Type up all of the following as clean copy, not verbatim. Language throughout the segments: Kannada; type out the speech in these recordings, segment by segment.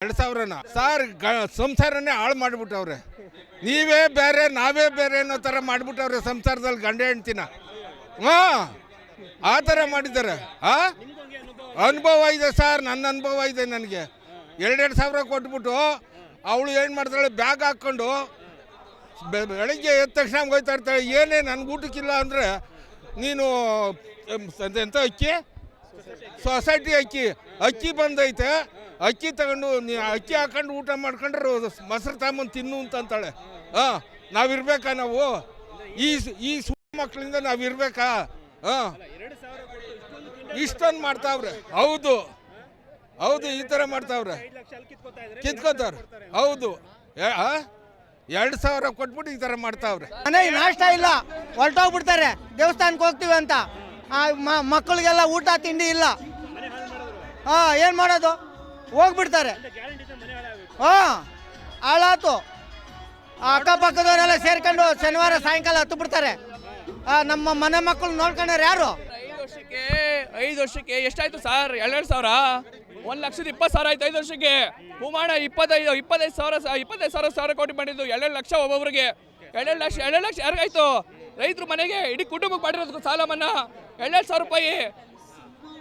2000ನ ಸರ್ ಸಂಸಾರನೇ ಹಾಳು ಮಾಡಿಬಿಟ್ಟವ್ರೆ. ನೀವೇ ಬೇರೆ ನಾವೇ ಬೇರೆ ಅನ್ನೋ ಥರ ಮಾಡಿಬಿಟ್ಟವ್ರೆ ಸಂಸಾರದಲ್ಲಿ ಗಂಡ ಹೆಂಡ್ತಿನ. ಆ ಥರ ಮಾಡಿದ್ದಾರೆ. ಅನುಭವ ಇದೆ ಸರ್, ನನ್ನ ಅನುಭವ ಇದೆ. ನನಗೆ 2,000 ಕೊಟ್ಬಿಟ್ಟು ಅವಳು ಏನು ಮಾಡ್ತಾಳೆ, ಬ್ಯಾಗ್ ಹಾಕ್ಕೊಂಡು ಬೆಳಗ್ಗೆ ಎದ್ದ ತಕ್ಷಣ ಹೋಗ್ತಾ ಇರ್ತಾಳೆ. ಏನೇ ನನಗೆ ಊಟಕ್ಕಿಲ್ಲ ಅಂದರೆ ನೀನು ಎಂಥ ಅಕ್ಕಿ, ಸೊಸೈಟಿ ಅಕ್ಕಿ ಬಂದೈತೆ, ಅಕ್ಕಿ ತಗೊಂಡು ಅಕ್ಕಿ ಹಾಕೊಂಡು ಊಟ ಮಾಡ್ಕೊಂಡ್ರೆ ಮೊಸರು ತಗೊಂಬಂದು ತಿನ್ನು ಅಂತಂತಾಳೆ. ನಾವಿರ್ಬೇಕಾ? ನಾವು ಈ ಮಕ್ಕಳಿಂದ ನಾವಿರ್ಬೇಕಾ? ಇಷ್ಟೊಂದು ಮಾಡ್ತಾವ್ರೆ. ಹೌದು, ಈ ಥರ ಮಾಡ್ತಾವ್ರೆ, ಕಿತ್ಕೋತಾರೆ. ಹೌದು, 2,000 ಕೊಟ್ಬಿಟ್ಟು ಈ ಥರ ಮಾಡ್ತಾವ್ರೆ. ಮನೆಗೆ ನಾಷ್ಟ ಇಲ್ಲ, ಹೊರಟೋಗ್ಬಿಡ್ತಾರೆ. ದೇವಸ್ಥಾನಕ್ಕೆ ಹೋಗ್ತೀವಿ ಅಂತ ಮಕ್ಕಳಿಗೆಲ್ಲ ಊಟ ತಿಂಡಿ ಇಲ್ಲ. ಏನು ಮಾಡೋದು? ಹೋಗ್ಬಿಡ್ತಾರೆ. ಹಾಳಾತು. ಅಕ್ಕಪಕ್ಕದವರೆಲ್ಲ ಸೇರ್ಕೊಂಡು ಶನಿವಾರ ಸಾಯಂಕಾಲ ಹತ್ತು ಬಿಡ್ತಾರೆ. ನಮ್ಮ ಮನೆ ಮಕ್ಕಳು ನೋಡ್ಕೊಂಡ್ರೆ ಯಾರು? 5 ವರ್ಷಕ್ಕೆ ಎಷ್ಟಾಯ್ತು ಸರ್? 2,000 1,20,000 ಆಯ್ತು 5 ವರ್ಷಕ್ಕೆ. ಕುಮಾರ 25,000 ಕೋಟಿ ಮಾಡಿದ್ದು. 2 ಲಕ್ಷ ಒಬ್ಬೊಬ್ರಿಗೆ. 2 ಲಕ್ಷ ಯಾರಿಗಾಯ್ತು? ರೈತರು ಮನೆಗೆ ಇಡೀ ಕುಟುಂಬಕ್ಕೆ ಮಾಡಿರೋದಕ್ಕೆ ಸಾಲ ಮನ್ನಾ. 2,000 ರೂಪಾಯಿ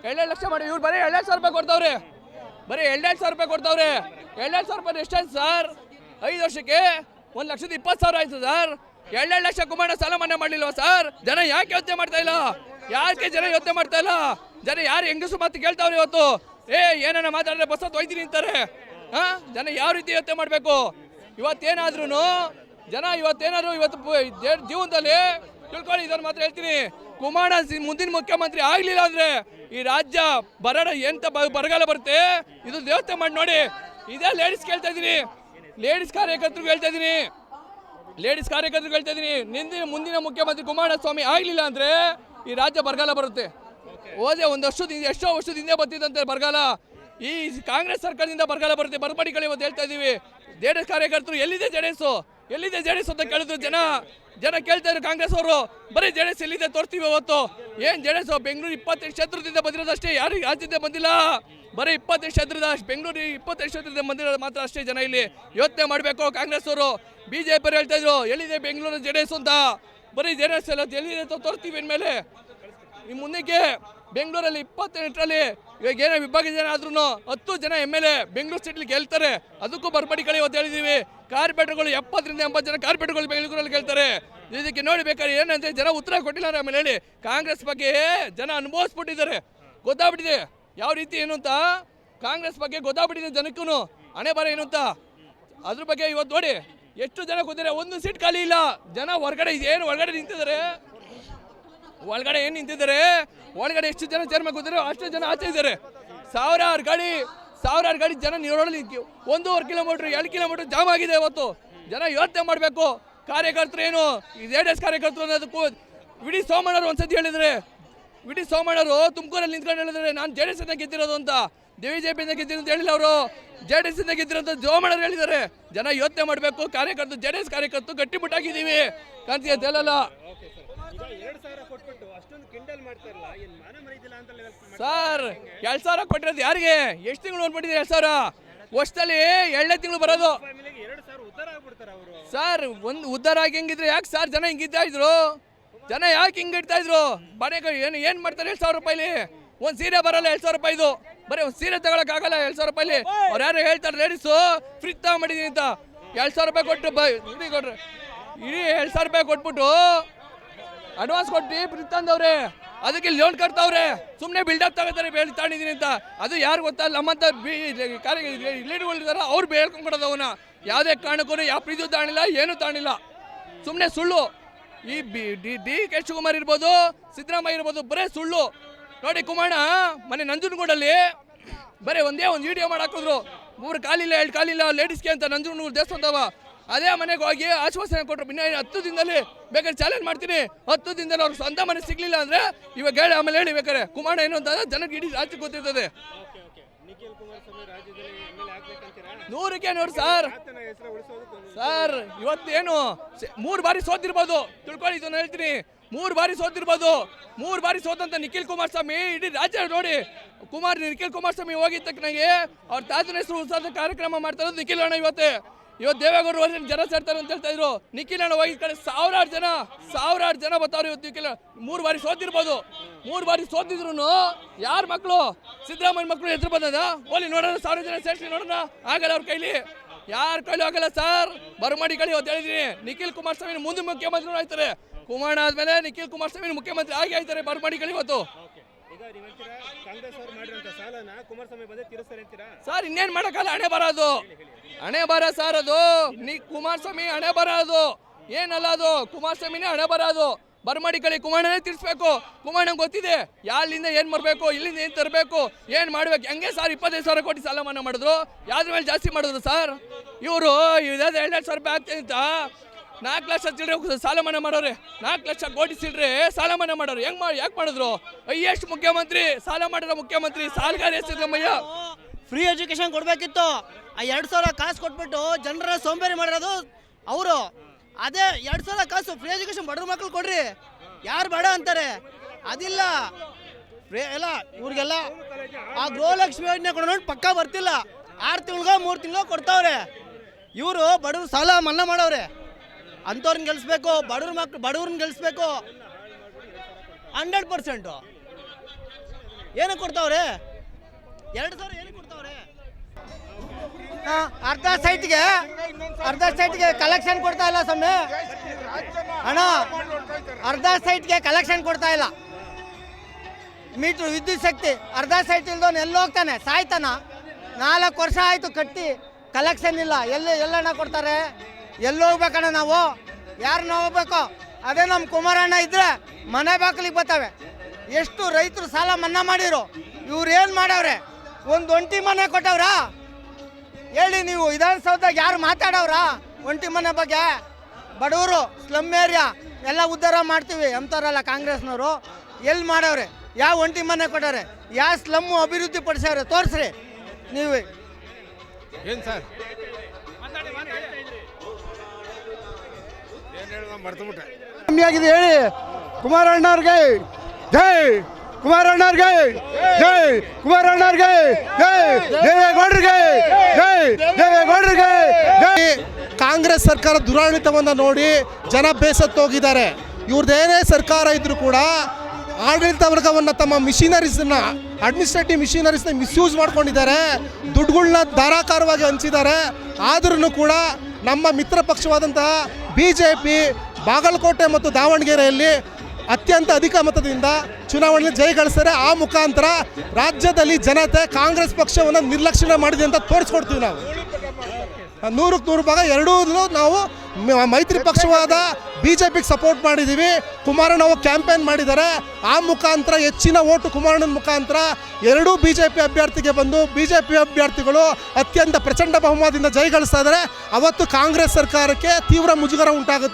2 ಲಕ್ಷ ಮಾಡಿ ಇವ್ರು ಬರೀ 2,000 ರೂಪಾಯಿ ಕೊಡ್ತಾವ್ರೆ. ಬರೀ 2,000 ರೂಪಾಯಿ ಕೊಡ್ತಾವ್ರೆ. 2,000 ರೂಪಾಯಿ ಎಷ್ಟಾಯ್ತು ಸರ್? 5 ವರ್ಷಕ್ಕೆ 1,20,000 ಆಯ್ತು ಸರ್. 2 ಲಕ್ಷ ಕುಮಾರ ಸಾಲ ಮನ್ನಾ ಮಾಡಲಿಲ್ವಾ ಸರ್? ಜನ ಯಾಕೆ ಯೋಚನೆ ಮಾಡ್ತಾ ಇಲ್ಲ? ಯಾಕೆ ಜನ ಯೋಚನೆ ಮಾಡ್ತಾ ಇಲ್ಲ? ಜನ ಯಾರು ಹೆಂಗಸು ಮಾತು ಕೇಳ್ತಾವ್ರೆ ಇವತ್ತು? ಏನೇನ ಮಾತಾಡಿದ್ರೆ ಬಸ್ ಒಯ್ತೀನಿ ಅಂತಾರೆ. ಜನ ಯಾವ ರೀತಿ ಯೋಚನೆ ಮಾಡಬೇಕು? ಇವತ್ತೇನಾದ್ರೂ ಇವತ್ತು ಜೀವನದಲ್ಲಿ ತಿಳ್ಕೊಳ್ಳಿ. ಇದನ್ನು ಮಾತ್ರ ಹೇಳ್ತೀನಿ, ಕುಮಾರ ಮುಂದಿನ ಮುಖ್ಯಮಂತ್ರಿ ಆಗ್ಲಿಲ್ಲ ಅಂದ್ರೆ ಈ ರಾಜ್ಯ ಎಂತ ಬರಗಾಲ ಬರುತ್ತೆ. ಇದು ಯೋಚನೆ ಮಾಡಿ ನೋಡಿ. ಇದೇ ಲೇಡೀಸ್ ಕೇಳ್ತಾ ಇದೀನಿ, ಲೇಡೀಸ್ ಕಾರ್ಯಕರ್ತರು ಹೇಳ್ತಾ ಇದೀನಿ, ಮುಂದಿನ ಮುಖ್ಯಮಂತ್ರಿ ಕುಮಾರಸ್ವಾಮಿ ಆಗ್ಲಿಲ್ಲ ಅಂದ್ರೆ ಈ ರಾಜ್ಯ ಬರಗಾಲ ಬರುತ್ತೆ. ಎಷ್ಟೋ ವರ್ಷದಿಂದ ಬರ್ತಿದ್ದಂತೆ ಬರಗಾಲ. ಈ ಕಾಂಗ್ರೆಸ್ ಸರ್ಕಾರದಿಂದ ಬರಗಾಲ ಬರುತ್ತೆ. ಬರ್ಬಡಿಗಳು ಇವತ್ತು ಹೇಳ್ತಾ ಇದೀವಿ. ಜೆಡಿಎಸ್ ಕಾರ್ಯಕರ್ತರು ಎಲ್ಲಿದೆ ಜೆಡಿಎಸ್ ಅಂತ ಕೇಳಿದ್ರು ಜನ ಕೇಳ್ತಾ ಇದ್ರು. ಕಾಂಗ್ರೆಸ್ ಅವರು ಬರೀ ಜೆಡಿಎಸ್ ಎಲ್ಲಿದೆ ತೋರಿಸ್ತೀವಿ ಇವತ್ತು. ಏನ್ ಜೆಡಿಎಸ್? ಬೆಂಗಳೂರು 28 ಕ್ಷೇತ್ರದಿಂದ ಬಂದಿರೋದಷ್ಟೇ, ಯಾರಿಗೆ ರಾಜ್ಯದಿಂದ ಬಂದಿಲ್ಲ. ಬರೀ 28 ಕ್ಷೇತ್ರದ ಬೆಂಗಳೂರು 28 ಕ್ಷೇತ್ರದಿಂದ ಬಂದಿರೋದು ಮಾತ್ರ ಅಷ್ಟೇ. ಜನ ಇಲ್ಲಿ ಯೋಚನೆ ಮಾಡಬೇಕು. ಕಾಂಗ್ರೆಸ್ ಅವರು ಬಿಜೆಪಿ ಹೇಳ್ತಾ ಇದ್ರು ಎಲ್ಲಿದೆ ಬೆಂಗಳೂರು ಜೆಡಿಎಸ್ ಅಂತ. ಬರೀ ಜೆಡಿಎಸ್ ಎಲ್ಲ ಎಲ್ಲಿದೆ ತೋರಿಸ್ತೀವಿ ಅಂದಮೇಲೆ ನಿಮ್ಮ ಮುಂದಕ್ಕೆ ಬೆಂಗಳೂರಲ್ಲಿ 28ರಲ್ಲಿ ಇವಾಗ ಏನೋ ವಿಭಾಗ ಜನ ಆದ್ರೂ 10 ಜನ MLA ಬೆಂಗಳೂರು ಸಿಟಿಲಿ ಗೆಲ್ತಾರೆ. ಅದಕ್ಕೂ ಬರ್ಬಡಿಗಳು ಇವತ್ತು ಹೇಳಿದೀವಿ. ಕಾರ್ಪೊರೇಟರ್ಗಳು 70ರಿಂದ 80 ಜನ ಕಾರ್ಪೊರೇಟರ್ಗಳು ಬೆಂಗಳೂರಲ್ಲಿ ಗೆಲ್ತಾರೆ. ಇದಕ್ಕೆ ನೋಡಿ ಬೇಕಾದ್ರೆ ಏನಂತ ಜನ ಉತ್ತರ ಕೊಟ್ಟಿಲ್ಲ. ಆಮೇಲೆ ಹೇಳಿ ಕಾಂಗ್ರೆಸ್ ಬಗ್ಗೆ ಜನ ಅನುಭವಿಸ್ಬಿಟ್ಟಿದ್ದಾರೆ, ಗೊತ್ತಾಗ್ಬಿಟ್ಟಿದೆ ಯಾವ ರೀತಿ ಏನು ಅಂತ. ಕಾಂಗ್ರೆಸ್ ಬಗ್ಗೆ ಗೊತ್ತಾಗ್ಬಿಟ್ಟಿದೆ ಜನಕ್ಕೂ ಹಣೆ ಬರ ಏನು ಅಂತ. ಅದ್ರ ಬಗ್ಗೆ ಇವತ್ತು ನೋಡಿ ಎಷ್ಟು ಜನ ಕೂತಿದ್ದಾರೆ. 1 ಸೀಟ್ ಖಾಲಿ ಇಲ್ಲ. ಜನ ಹೊರಗಡೆ ಒಳಗಡೆ ನಿಂತಿದ್ದಾರೆ. ಒಳಗಡೆ ಎಷ್ಟು ಜನ ಚೇರ್ಮನ್ ಕೂತಿದ್ದಾರೆ ಅಷ್ಟು ಜನ ಆಚೆ ಇದ್ದಾರೆ. ಸಾವಿರಾರು ಗಾಡಿ ಜನ ನೀರೊಳಗೆ 1.5 ಕಿಲೋಮೀಟರ್ 2 ಕಿಲೋಮೀಟರ್ ಜಾಮ್ ಆಗಿದೆ. ಇವತ್ತು ಜನ ಯೋಚನೆ ಮಾಡಬೇಕು. ಕಾರ್ಯಕರ್ತರು ಏನು ಜೆಡಿಎಸ್ ಕಾರ್ಯಕರ್ತರು ಅನ್ನೋದಕ್ಕೂ ವಿಡಿ ಸೋಮಣ್ಣರು ಒಂದ್ಸತಿ ಹೇಳಿದ್ರೆ, ವಿಡಿ ಸೋಮಣ್ಣರು ತುಮಕೂರಲ್ಲಿ ನಿಂತ್ಕೊಂಡು ಹೇಳಿದ್ರೆ ನಾನು ಜೆಡಿಎಸ್ ಇಂದ ಗೆದ್ದಿರೋದು ಅಂತ. ಬಿಜೆಪಿಯಿಂದ ಗೆದ್ದಿರೋ ಅಂತ ಹೇಳಿಲ್ಲ ಅವರು, ಜೆಡಿಎಸ್ ಇಂದ ಗೆದ್ದಿರೋಂತ ಸೋಮಣ್ಣರು ಹೇಳಿದ್ದಾರೆ. ಜನ ಯೋಚನೆ ಮಾಡಬೇಕು. ಕಾರ್ಯಕರ್ತರು ಜೆಡಿಎಸ್ ಕಾರ್ಯಕರ್ತರು ಗಟ್ಟಿಮುಟ್ಟಾಗಿದ್ದೀವಿ ಕಾಂತಿಯಲ್ಲ ಸರ್. 2,000 ಕೊಟ್ಟಿರೋದು ಯಾರಿಗೆ? ಎಷ್ಟು ತಿಂಗಳು ನೋಡ್ಬಿಟ್ಟಿದೆ? 2,000 ವರ್ಷದಲ್ಲಿ 2ನೇ ತಿಂಗಳು ಬರೋದು ಸರ್. ಒಂದು ಉದ್ಧಾರ ಆಗಿ ಹೆಂಗಿದ್ರೆ ಯಾಕೆ ಸರ್ ಜನ ಹಿಂಗಿದ್ದ ಇದ್ರು? ಜನ ಯಾಕೆ ಹಿಂಗಿಡ್ತಾ ಇದ್ರು? ಮನೆಗೆ ಏನು ಮಾಡ್ತಾರೆ? 2,000 ರೂಪಾಯಿಲಿ ಒಂದು ಸೀರೆ ಬರಲ್ಲ. 2,000 ರೂಪಾಯಿದು ಬರೀ ಒಂದು ಸೀರೆ ತಗೊಳಕ್ಕಾಗಲ್ಲ 2,000 ರೂಪಾಯಿಲಿ. ಅವ್ರು ಯಾರು ಹೇಳ್ತಾರೆ ಲೇಡೀಸು ಫ್ರೀ ತಗೊಂಡಿದ್ದೀನಿ ಅಂತ. 2,000 ರೂಪಾಯಿ ಕೊಟ್ಟು ಕೊಟ್ರೆ ಇಡೀ 2,000 ರೂಪಾಯಿ ಕೊಟ್ಬಿಟ್ಟು ಅಡ್ವಾನ್ಸ್ ಕೊಟ್ಟು ಫ್ರೀ ತಂದವ್ರೆ. ಅದಕ್ಕೆ ಲೋನ್ ಕಟ್ತಾವ್ರೆ. ಸುಮ್ಮನೆ ಬಿಲ್ಡಪ್ ತಗೋತಾರೆ ತಗೊಂಡಿದ್ದೀನಿ ಅಂತ. ಅದು ಯಾರು ಗೊತ್ತಾ? ನಮ್ಮಂತ ಲೀಡರ್ಗಳಿದ್ದಾರೆ, ಅವ್ರು ಹೇಳ್ಕೊಂಡ್ಕೊಡೋದು ಅವನ್ನ. ಯಾವುದೇ ಕಾರಣಕ್ಕೂ ಯಾವ ಪ್ರೀತಿ ತಾಣಿಲ್ಲ, ಏನೂ ತಾಣಿಲ್ಲ. ಸುಮ್ಮನೆ ಸುಳ್ಳು. ಈ DK ಶಿವಕುಮಾರ್ ಇರ್ಬೋದು, ಸಿದ್ದರಾಮಯ್ಯ ಇರ್ಬೋದು, ಬರೇ ಸುಳ್ಳು. ನೋಡಿ ಕುಮಾರ ಮನೆ ನಂಜನಗೂಡಲ್ಲಿ ಬರೀ ಒಂದು ವಿಡಿಯೋ ಮಾಡಾಕಿದ್ರು. 3 ಕಾಲಿಲ್ಲ 2 ಕಾಲಿಲ್ಲ ಲೇಡೀಸ್ಗೆ ಅಂತ ನಂಜನಗೂಡು ದೇವಸ್ಥಾನದವ. ಅದೇ ಮನೆಗೆ ಹೋಗಿ ಆಶ್ವಾಸನೆ ಕೊಟ್ಟರು. ಇನ್ನು 10 ದಿನದಲ್ಲಿ ಬೇಕಾದ್ರೆ ಚಾಲೆಂಜ್ ಮಾಡ್ತೀನಿ. 10 ದಿನದಲ್ಲಿ ಅವ್ರು ಸ್ವಂತ ಮನೆ ಸಿಗ್ಲಿಲ್ಲ ಅಂದ್ರೆ ಇವಾಗ ಹೇಳಿ ಆಮೇಲೆ ಹೇಳಿ ಬೇಕಾರೆ ಕುಮಾರ ಏನು ಅಂತ ಜನಕ್ಕೆ ಇಡೀ ರಾಜ್ಯಕ್ಕೆ ಗೊತ್ತಿರ್ತದೆ. 100ಕ್ಕೆ 100 ಸರ್. ಇವತ್ತೇನು 3 ಬಾರಿ ಸೋತಿರ್ಬೋದು, ತಿಳ್ಕೊಳ್ಳಿ. ಇದನ್ನು ಹೇಳ್ತೀನಿ, 3 ಬಾರಿ ಸೋತಿರ್ಬೋದು. 3 ಬಾರಿ ಸೋತಂತ ನಿಖಿಲ್ ಕುಮಾರಸ್ವಾಮಿ ಇಡೀ ರಾಜ್ಯ ನೋಡಿ ನಿಖಿಲ್ ಕುಮಾರಸ್ವಾಮಿ ಹೋಗಿದ್ದ ತಕ್ಕನಾಗೆ ಅವ್ರ ತಾತನ ಹೆಸರು ಉತ್ಸವದ ಕಾರ್ಯಕ್ರಮ ಮಾಡ್ತಾ ಇರೋದು ನಿಖಿಲ್ ಅಣ್ಣ ಇವತ್ತು ದೇವೇಗೌಡರು ಜನ ಸೇರ್ತಾರೆ ಅಂತ ಹೇಳ್ತಾ ಇದ್ರು. ನಿಖಿಲ್ ಅಣ್ಣ ಹೋಗಿದ ಕಡೆ ಸಾವಿರಾರು ಜನ ಬರ್ತಾವ್ರು ಇವತ್ತು. ನಿಖಿಲ್ 3 ಬಾರಿ ಸೋತಿರ್ಬೋದು, 3 ಬಾರಿ ಸೋತಿದ್ರು ಯಾರ ಮಕ್ಕಳು ಸಿದ್ದರಾಮಯ್ಯ ಮಕ್ಕಳು ಎದುರು ಬಂದದ ಹೋಲಿ ನೋಡೋಣ, 1000 ಜನ ಸೇರಿಸಿ ನೋಡೋಣ, ಆಗಲ್ಲ ಅವ್ರ ಕೈಲಿ, ಯಾರ ಕೈಲೂ ಆಗಲ್ಲ ಸರ್. ಬರಮಾಡಿಗಳು ಇವತ್ತು ಹೇಳಿದೀನಿ, ನಿಖಿಲ್ ಕುಮಾರಸ್ವಾಮಿ ಮುಂದೆ ಮುಖ್ಯಮಂತ್ರಿ ಆಯ್ತಾರೆ. ಕುಮಾರಣ್ಣ ಆದ್ಮೇಲೆ ನಿಖಿಲ್ ಕುಮಾರಸ್ವಾಮಿ ಮುಖ್ಯಮಂತ್ರಿ ಆಗಿ ಆಯ್ತಾರೆ ಬರಮಾಡಿಗಳು ಇವತ್ತು. ಸರ್ ಇನ್ನೇನ್ ಮಾಡಕ್ಕಲ್ಲ, ಹಣೆ ಬರ ಸರ್ ಅದು. ಕುಮಾರಸ್ವಾಮಿ ಹಣೆ ಬರೋದು ಏನಲ್ಲ, ಅದು ಕುಮಾರಸ್ವಾಮಿನೇ ಹಣೆ ಬರೋದು. ಬರಮಾಡಿಕಳಿ ಕುಮಾರಣ್ಣನೇ ತಿರ್ಸ್ಬೇಕು. ಕುಮಾರಣ್ಣ ಗೊತ್ತಿದೆ ಯಾರಿಂದ ಏನ್ ಮಾಡಬೇಕು, ಇಲ್ಲಿಂದ ಏನ್ ತರಬೇಕು, ಏನ್ ಮಾಡ್ಬೇಕು. ಹೆಂಗೆ ಸರ್ 25,000 ಕೋಟಿ ಸಾಲ ಮನ್ನಾ ಮಾಡಿದ್ರು, ಯಾವ್ದ್ರ ಮೇಲೆ ಜಾಸ್ತಿ ಮಾಡಿದ್ರು ಸರ್ ಇವರು? 2,000 ರೂಪಾಯಿ ಆಗ್ತದೆ ಅಂತ 4 ಲಕ್ಷ ಚಿಲ್ಲರೆ ಸಾಲ ಮನ್ನಾ ಮಾಡೋರೆ, 4 ಲಕ್ಷ ಕೋಟಿ ಚಿಲ್ಲರೆ ಸಾಲ ಮನ್ನಾ ಮಾಡೋರು. ಯಾಕೆ ಮಾಡಿದ್ರು? ಎಷ್ಟು ಮುಖ್ಯಮಂತ್ರಿ ಸಾಲ ಮಾಡಿರೋ ಮುಖ್ಯಮಂತ್ರಿ ಸಾಲಗಾರ ಸಿದ್ದರಾಮಯ್ಯ. ಫ್ರೀ ಎಜುಕೇಶನ್ ಕೊಡಬೇಕಿತ್ತು, ಆ 2,000 ಕಾಸು ಕೊಟ್ಬಿಟ್ಟು ಜನರ ಸೋಂಬೇರಿ ಮಾಡಿರೋದು ಅವರು. ಅದೇ 2,000 ಕಾಸು ಫ್ರೀ ಎಜುಕೇಶನ್ ಬಡವ್ರ ಮಕ್ಳು ಕೊಡ್ರಿ, ಯಾರು ಬೇಡ ಅಂತಾರೆ. ಅದಿಲ್ಲ ಎಲ್ಲ ಇವ್ರಿಗೆಲ್ಲ ಆ ಗೃಹಲಕ್ಷ್ಮಿ ಯೋಜನೆ ಕೊಡೋಣ ಪಕ್ಕ ಬರ್ತಿಲ್ಲ. 6 ತಿಂಗಳಿಗೋ 3 ತಿಂಗಳಿಗೋ ಕೊಡ್ತಾವ್ರೆ. ಇವರು ಬಡವ್ರ ಸಾಲ ಮನ್ನಾ ಮಾಡವ್ರೆ. ಅಂಥವ್ರನ್ನ ಗೆಲ್ಲಿಸ್ಬೇಕು, ಬಡವ್ರನ್ನ ಗೆಲ್ಲಿಸ್ಬೇಕು. 100% ಏನಕ್ಕೆ ಕೊಡ್ತಾವ್ರೆ? 2,000 ಏನಕ್ಕೆ ಕೊಡ್ತಾವ್ರೆ? ಅರ್ಧ ಸೈಟ್ಗೆ ಕಲೆಕ್ಷನ್ ಕೊಡ್ತಾ ಇಲ್ಲ ಸ್ವಾಮಿ ಅಣ್ಣ, ಅರ್ಧ ಸೈಟ್ಗೆ ಕಲೆಕ್ಷನ್ ಕೊಡ್ತಾ ಇಲ್ಲ. ಮೀಟ್ರ್ ವಿದ್ಯುತ್ ಶಕ್ತಿ ಅರ್ಧ ಸೈಟ್ ಇಲ್ದವನು ಎಲ್ಲಿ ಹೋಗ್ತಾನೆ, ಸಾಯ್ತಾನ. 4 ವರ್ಷ ಆಯಿತು ಕಟ್ಟಿ, ಕಲೆಕ್ಷನ್ ಇಲ್ಲ. ಎಲ್ಲಣ್ಣ ಕೊಡ್ತಾರೆ? ಎಲ್ಲಿ ಹೋಗ್ಬೇಕಣ್ಣ ನಾವು? ಯಾರನ್ನ ಹೋಗ್ಬೇಕು? ಅದೇ ನಮ್ಮ ಕುಮಾರಣ್ಣ ಇದ್ರೆ ಮನೆ ಬಾಗಿಲಿಗೆ ಬರ್ತಾವೆ. ಎಷ್ಟು ರೈತರು ಸಾಲ ಮನ್ನಾ ಮಾಡಿರು, ಇವ್ರು ಏನು ಮಾಡವ್ರೆ? ಒಂದು ಒಂಟಿ ಮನೆ ಕೊಟ್ಟವ್ರಾ? ಹೇಳಿ ನೀವು. ವಿಧಾನಸೌಧದಾಗ ಯಾರು ಮಾತಾಡವ್ರ ಒಂಟಿ ಮನೆ ಬಗ್ಗೆ? ಬಡವರು ಸ್ಲಮ್ ಏರಿಯಾ ಎಲ್ಲ ಉದ್ಧಾರ ಮಾಡ್ತೀವಿ ಅಂತಾರಲ್ಲ ಕಾಂಗ್ರೆಸ್ನವರು, ಎಲ್ಲಿ ಮಾಡವ್ರೆ? ಯಾವ ಒಂಟಿ ಮನೆ ಕೊಟ್ಟವ್ರೆ? ಯಾವ ಸ್ಲಮ್ಮು ಅಭಿವೃದ್ಧಿ ಪಡಿಸವ್ರೆ? ತೋರಿಸ್ರಿ ನೀವು. ಏನು ಸರ್ ಏನು ಹೇಳ ಮರ್ತುಬಿಟ್ಟೆ. ಕಮ್ಮಿಯಾಗಿದೆ ಹೇಳಿ. ಕುಮಾರಣ್ಣವ್ರಿಗೆ ಜೈ, ಕುಮಾರಣ್ಣವ್ರಿಗೆ ಜೈ, ಕುಮಾರಣ್ಣವ್ರಿಗೆ ಜೈ, ದೇವೇಗೌಡರಿಗೆ ಜೈ, ದೇವೇಗೌಡರಿಗೆ ಜೈ. ಕಾಂಗ್ರೆಸ್ ಸರ್ಕಾರ ದುರಾಡಳಿತವನ್ನು ನೋಡಿ ಜನ ಬೇಸತ್ತೋಗಿದ್ದಾರೆ. ಇವ್ರದ್ದೇನೇ ಸರ್ಕಾರ ಇದ್ರೂ ಕೂಡ ಆಡಳಿತ ವರ್ಗವನ್ನು ತಮ್ಮ ಮಿಷಿನರೀಸನ್ನ, ಅಡ್ಮಿನಿಸ್ಟ್ರೇಟಿವ್ ಮಿಷಿನರೀಸ್ನ ಮಿಸ್ಯೂಸ್ ಮಾಡ್ಕೊಂಡಿದ್ದಾರೆ, ದುಡ್ಡುಗಳನ್ನ ಧಾರಾಕಾರವಾಗಿ ಹಂಚಿದ್ದಾರೆ. ಆದ್ರೂ ಕೂಡ ನಮ್ಮ ಮಿತ್ರ ಪಕ್ಷವಾದಂತಹ BJP ಬಾಗಲಕೋಟೆ ಮತ್ತು ದಾವಣಗೆರೆಯಲ್ಲಿ ಅತ್ಯಂತ ಅಧಿಕ ಮತದಿಂದ ಚುನಾವಣೆಯಲ್ಲಿ ಜಯಗಳಿಸ್ತಾರೆ. ಆ ಮುಖಾಂತರ ರಾಜ್ಯದಲ್ಲಿ ಜನತೆ ಕಾಂಗ್ರೆಸ್ ಪಕ್ಷವನ್ನು ನಿರ್ಲಕ್ಷ್ಯ ಮಾಡಿದೆ ಅಂತ ತೋರಿಸ್ಕೊಡ್ತೀವಿ ನಾವು. 100ಕ್ಕೆ 100 ಭಾಗ ಎರಡೂ ನಾವು ಮೈತ್ರಿ ಪಕ್ಷವಾದ BJPಗೆ ಸಪೋರ್ಟ್ ಮಾಡಿದ್ದೀವಿ. ಕುಮಾರಣ್ಣ ಕ್ಯಾಂಪೇನ್ ಮಾಡಿದ್ದಾರೆ. ಆ ಮುಖಾಂತರ ಹೆಚ್ಚಿನ ಓಟು ಕುಮಾರಣ್ಣನ ಮುಖಾಂತರ ಎರಡೂ BJP ಅಭ್ಯರ್ಥಿಗೆ ಬಂದು BJP ಅಭ್ಯರ್ಥಿಗಳು ಅತ್ಯಂತ ಪ್ರಚಂಡ ಬಹುಮತದಿಂದ ಜಯಗಳಿಸ್ತಾ ಇದ್ದಾರೆ. ಅವತ್ತು ಕಾಂಗ್ರೆಸ್ ಸರ್ಕಾರಕ್ಕೆ ತೀವ್ರ ಮುಜುಗರ ಉಂಟಾಗುತ್ತೆ.